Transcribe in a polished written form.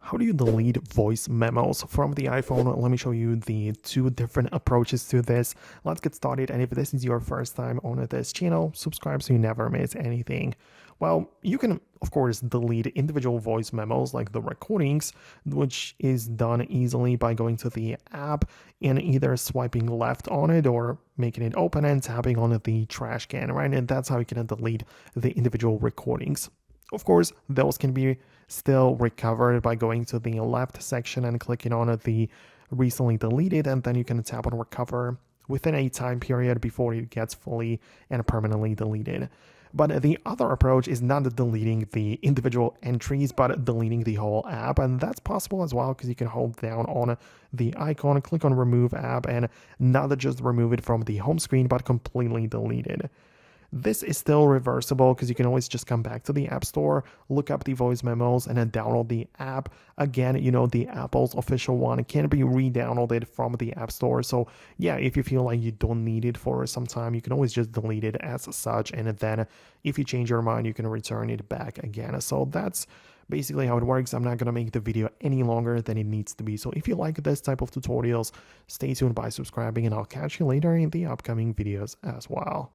How do you delete voice memos from the iPhone? Let me show you the two different approaches to this. Let's get started. And if this is your first time on this channel, subscribe so you never miss anything. Well, you can, of course, delete individual voice memos like the recordings, which is done easily by going to the app and either swiping left on it or making it open and tapping on the trash can, right? And that's how you can delete the individual recordings. Of course, those can be still recovered by going to the left section and clicking on the recently deleted, and then you can tap on recover within a time period before it gets fully and permanently deleted. But the other approach is not deleting the individual entries, but deleting the whole app. And that's possible as well because you can hold down on the icon, click on remove app, and not just remove it from the home screen, but completely delete it. This is still reversible because you can always just come back to the App Store, look up the voice memos, and then download the app. Again, the Apple's official one can be re-downloaded from the App Store. So yeah, if you feel like you don't need it for some time, you can always just delete it as such. And then if you change your mind, you can return it back again. So that's basically how it works. I'm not going to make the video any longer than it needs to be. So if you like this type of tutorials, stay tuned by subscribing, and I'll catch you later in the upcoming videos as well.